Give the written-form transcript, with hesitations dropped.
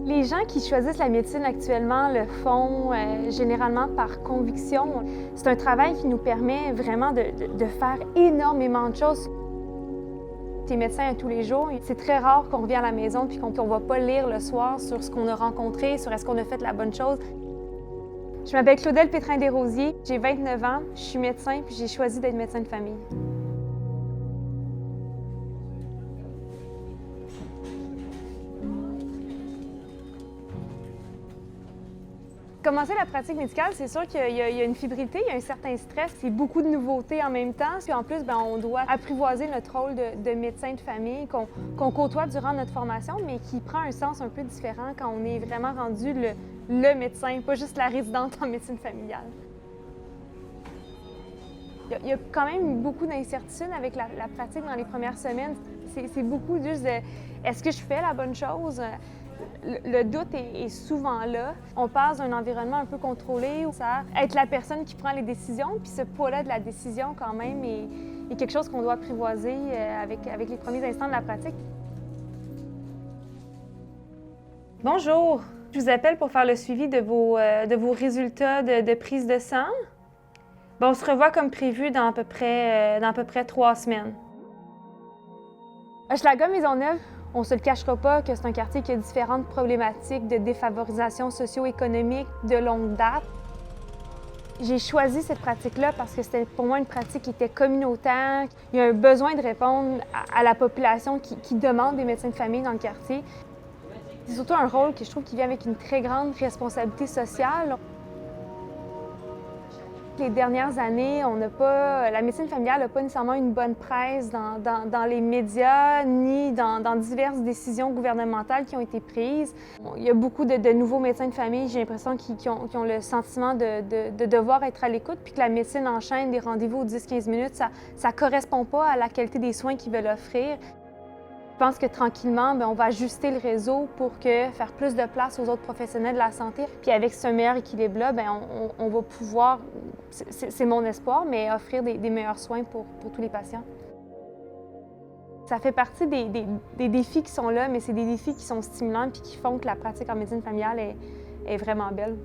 Les gens qui choisissent la médecine actuellement le font généralement par conviction. C'est un travail qui nous permet vraiment de faire énormément de choses. Tu es médecin tous les jours. C'est très rare qu'on revient à la maison et qu'on ne va pas lire le soir sur ce qu'on a rencontré, sur est-ce qu'on a fait la bonne chose. Je m'appelle Claudel Pétrin-Desrosiers, j'ai 29 ans, je suis médecin puis j'ai choisi d'être médecin de famille. Commencer la pratique médicale, c'est sûr qu'il y a une fébrilité, il y a un certain stress, c'est beaucoup de nouveautés en même temps. Puis en plus, on doit apprivoiser notre rôle de médecin de famille qu'on côtoie durant notre formation, mais qui prend un sens un peu différent quand on est vraiment rendu le médecin, pas juste la résidente en médecine familiale. Il y a quand même beaucoup d'incertitudes avec la pratique dans les premières semaines. C'est beaucoup juste de est-ce que je fais la bonne chose? Le doute est souvent là. On passe d'un environnement un peu contrôlé à être la personne qui prend les décisions, puis ce poids-là de la décision quand même est quelque chose qu'on doit apprivoiser avec les premiers instants de la pratique. Bonjour, je vous appelle pour faire le suivi de vos résultats de prise de sang. On se revoit comme prévu dans à peu près 3 semaines. Hochelaga-Maisonneuve, on ne se le cachera pas que c'est un quartier qui a différentes problématiques de défavorisation socio-économique de longue date. J'ai choisi cette pratique-là parce que c'était pour moi une pratique qui était communautaire. Il y a un besoin de répondre à la population qui demande des médecins de famille dans le quartier. C'est surtout un rôle que je trouve qui vient avec une très grande responsabilité sociale. Les dernières années, la médecine familiale n'a pas nécessairement une bonne presse dans les médias ni dans diverses décisions gouvernementales qui ont été prises. Il y a beaucoup de nouveaux médecins de famille, j'ai l'impression, qui ont le sentiment de devoir être à l'écoute, puis que la médecine enchaîne des rendez-vous aux 10-15 minutes, ça ne correspond pas à la qualité des soins qu'ils veulent offrir. Je pense que tranquillement, on va ajuster le réseau pour faire plus de place aux autres professionnels de la santé. Puis avec ce meilleur équilibre-là, on va pouvoir, c'est mon espoir, mais offrir des meilleurs soins pour tous les patients. Ça fait partie des défis qui sont là, mais c'est des défis qui sont stimulants et qui font que la pratique en médecine familiale est vraiment belle.